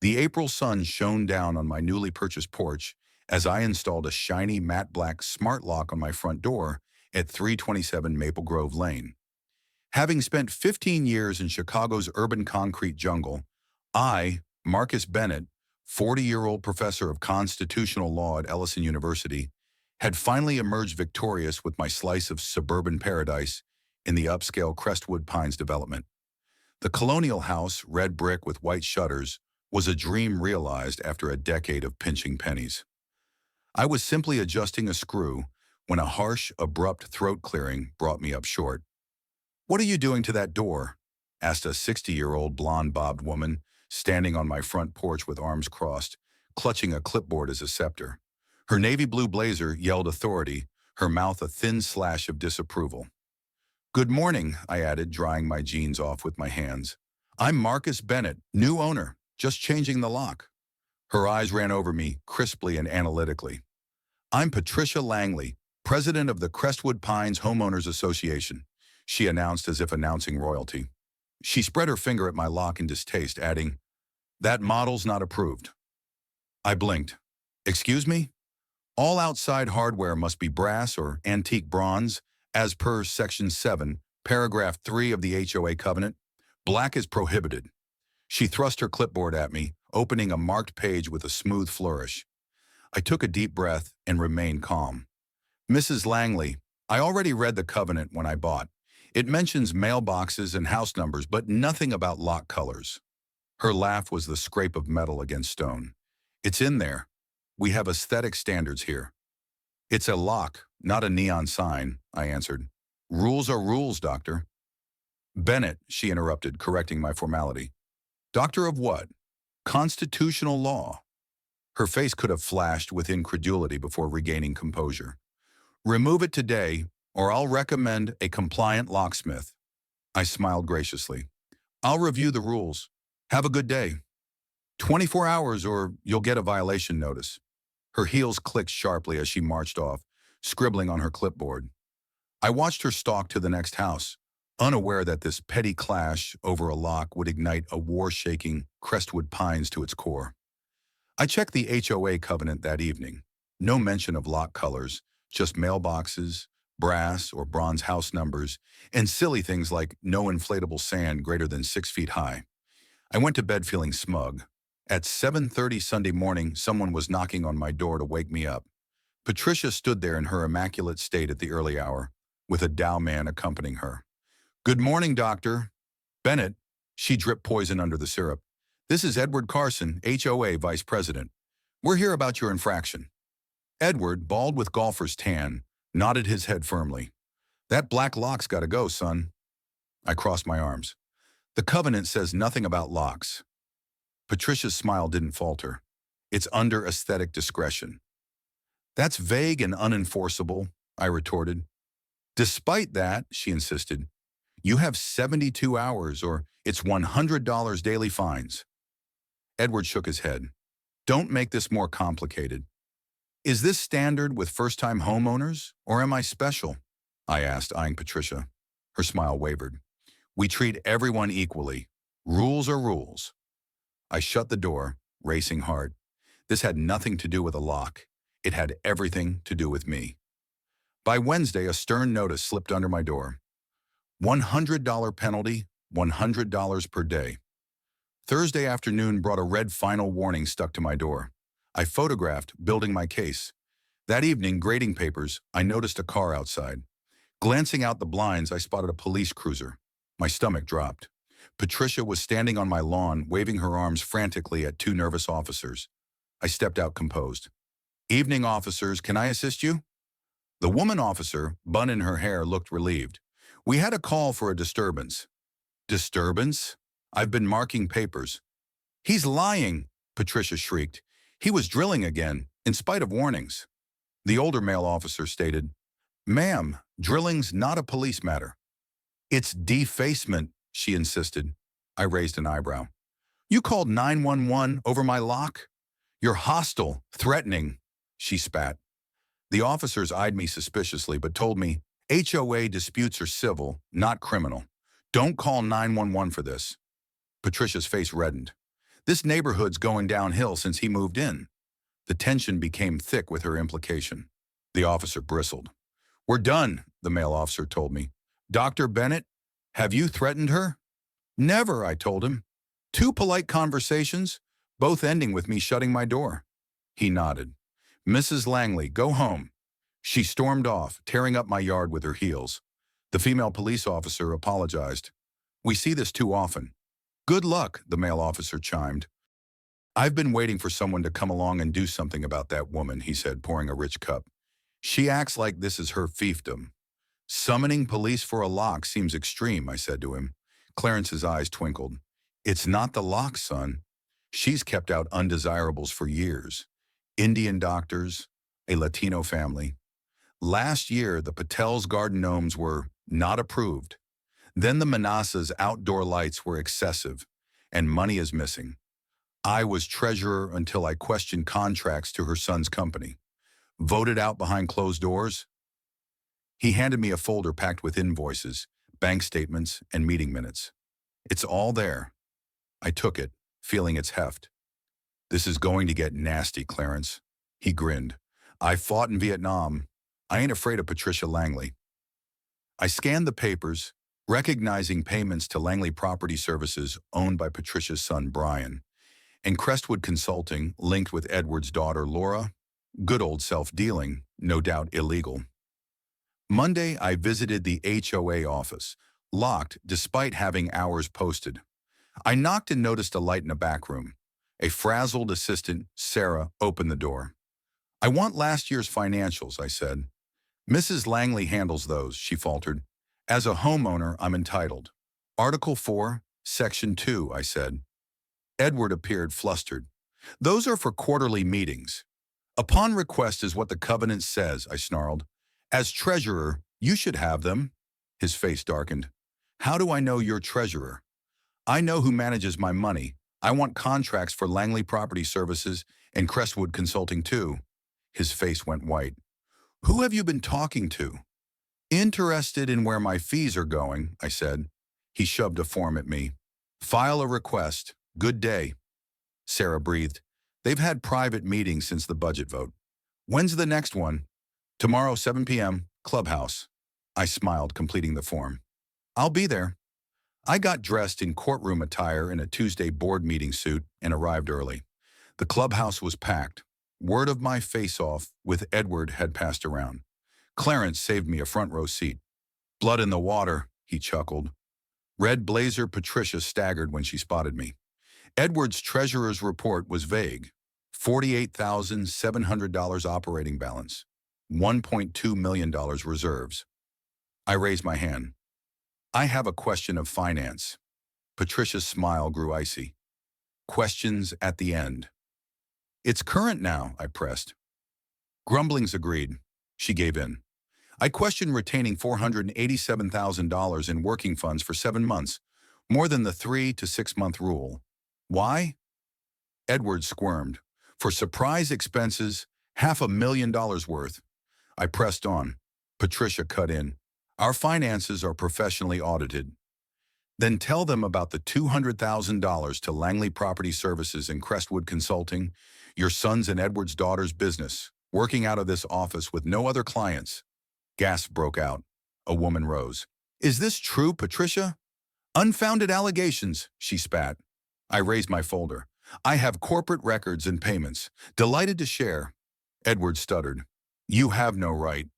The April sun shone down on my newly purchased porch as I installed a shiny matte black smart lock on my front door at 327 Maple Grove Lane. Having spent 15 years in Chicago's urban concrete jungle, I, Marcus Bennett, 40-year-old professor of constitutional law at Ellison University, had finally emerged victorious with my slice of suburban paradise in the upscale Crestwood Pines development. The colonial house, red brick with white shutters, was a dream realized after a decade of pinching pennies. I was simply adjusting a screw when a harsh, abrupt throat clearing brought me up short. "What are you doing to that door?" asked a 60-year-old blonde-bobbed woman standing on my front porch with arms crossed, clutching a clipboard as a scepter. Her navy blue blazer yelled authority, her mouth a thin slash of disapproval. "Good morning," I added, drying my jeans off with my hands. "I'm Marcus Bennett, new owner, just changing the lock." Her eyes ran over me crisply and analytically. "I'm Patricia Langley, president of the Crestwood Pines Homeowners Association," she announced as if announcing royalty. She spread her finger at my lock in distaste, adding, "That model's not approved." I blinked. "Excuse me? All outside hardware must be brass or antique bronze, as per Section 7, Paragraph 3 of the HOA covenant. Black is prohibited." She thrust her clipboard at me, opening a marked page with a smooth flourish. I took a deep breath and remained calm. "Mrs. Langley, I already read the covenant when I bought. It mentions mailboxes and house numbers, but nothing about lock colors." Her laugh was the scrape of metal against stone. "It's in there. We have aesthetic standards here." "It's a lock, not a neon sign," I answered. "Rules are rules, doctor." "Bennett," she interrupted, correcting my formality. "Doctor of what?" "Constitutional law." Her face could have flashed with incredulity before regaining composure. "Remove it today, or I'll recommend a compliant locksmith." I smiled graciously. "I'll review the rules. Have a good day." 24 hours or you'll get a violation notice." Her heels clicked sharply as she marched off, scribbling on her clipboard. I watched her stalk to the next house, unaware that this petty clash over a lock would ignite a war-shaking Crestwood Pines to its core. I checked the HOA covenant that evening. No mention of lock colors, just mailboxes, brass or bronze house numbers, and silly things like no inflatable sand greater than 6 feet high. I went to bed feeling smug. At 7:30 Sunday morning, someone was knocking on my door to wake me up. Patricia stood there in her immaculate state at the early hour, with a Dow man accompanying her. "Good morning, Doctor." "Bennett," she dripped poison under the syrup. "This is Edward Carson, HOA Vice President. We're here about your infraction." Edward, bald with golfer's tan, nodded his head firmly. "That black lock's gotta go, son." I crossed my arms. "The covenant says nothing about locks." Patricia's smile didn't falter. "It's under aesthetic discretion." "That's vague and unenforceable," I retorted. "Despite that," she insisted, "you have 72 hours or it's $100 daily fines." Edward shook his head. "Don't make this more complicated." "Is this standard with first-time homeowners, or am I special?" I asked, eyeing Patricia. Her smile wavered. "We treat everyone equally. Rules are rules." I shut the door, racing hard. This had nothing to do with a lock. It had everything to do with me. By Wednesday, a stern notice slipped under my door. $100 penalty, $100 per day. Thursday afternoon brought a red final warning stuck to my door. I photographed, building my case. That evening, grading papers, I noticed a car outside. Glancing out the blinds, I spotted a police cruiser. My stomach dropped. Patricia was standing on my lawn, waving her arms frantically at two nervous officers. I stepped out composed. "Evening, officers, can I assist you?" The woman officer, bun in her hair, looked relieved. "We had a call for a disturbance." "Disturbance?" "I've been marking papers." "He's lying," Patricia shrieked. "He was drilling again, in spite of warnings." The older male officer stated, "Ma'am, drilling's not a police matter." "It's defacement," she insisted. I raised an eyebrow. "You called 911 over my lock? You're hostile, threatening," she spat. The officers eyed me suspiciously but told me, "HOA disputes are civil, not criminal. Don't call 911 for this." Patricia's face reddened. This neighborhood's going downhill since he moved in. The tension became thick with her implication. The officer bristled. We're done, the male officer told me. Dr. Bennett, have you threatened her? Never, I told him. 2 polite conversations, both ending with me shutting my door. He nodded. Mrs. Langley, go home. She stormed off, tearing up my yard with her heels. The female police officer apologized. We see this too often. Good luck, the male officer chimed. I've been waiting for someone to come along and do something about that woman, he said, pouring a rich cup. She acts like this is her fiefdom. Summoning police for a lock seems extreme, I said to him. Clarence's eyes twinkled. It's not the lock, son. She's kept out undesirables for years. Indian doctors, a Latino family. Last year, the Patel's garden gnomes were not approved. Then the Manasseh's outdoor lights were excessive, and money is missing. I was treasurer until I questioned contracts to her son's company. Voted out behind closed doors? He handed me a folder packed with invoices, bank statements, and meeting minutes. It's all there. I took it, feeling its heft. This is going to get nasty, Clarence. He grinned. I fought in Vietnam. I ain't afraid of Patricia Langley. I scanned the papers, recognizing payments to Langley Property Services owned by Patricia's son, Brian, and Crestwood Consulting linked with Edward's daughter, Laura. Good old self-dealing, no doubt illegal. Monday, I visited the HOA office, locked despite having hours posted. I knocked and noticed a light in a back room. A frazzled assistant, Sarah, opened the door. I want last year's financials, I said. Mrs. Langley handles those, she faltered. As a homeowner, I'm entitled. Article 4, Section 2, I said. Edward appeared flustered. Those are for quarterly meetings. Upon request is what the covenant says, I snarled. As treasurer, you should have them. His face darkened. How do I know you're treasurer? I know who manages my money. I want contracts for Langley Property Services and Crestwood Consulting too. His face went white. Who have you been talking to? Interested in where my fees are going, I said. He shoved a form at me. File a request. Good day. Sarah breathed. They've had private meetings since the budget vote. When's the next one? Tomorrow, 7 p.m., Clubhouse. I smiled, completing the form. I'll be there. I got dressed in courtroom attire in a Tuesday board meeting suit and arrived early. The clubhouse was packed. Word of my face-off with Edward had passed around. Clarence saved me a front row seat. Blood in the water, he chuckled. Red blazer Patricia staggered when she spotted me. Edward's treasurer's report was vague. $48,700 operating balance. $1.2 million reserves. I raised my hand. I have a question of finance. Patricia's smile grew icy. Questions at the end. It's current now, I pressed. Grumblings agreed. She gave in. I questioned retaining $487,000 in working funds for 7 months, more than the 3 to 6 month rule. Why? Edward squirmed. For surprise expenses, $500,000 worth. I pressed on. Patricia cut in. Our finances are professionally audited. Then tell them about the $200,000 to Langley Property Services and Crestwood Consulting, your son's and Edward's daughter's business, working out of this office with no other clients. Gasps broke out. A woman rose. Is this true, Patricia? Unfounded allegations, she spat. I raised my folder. I have corporate records and payments. Delighted to share. Edward stuttered. You have no right.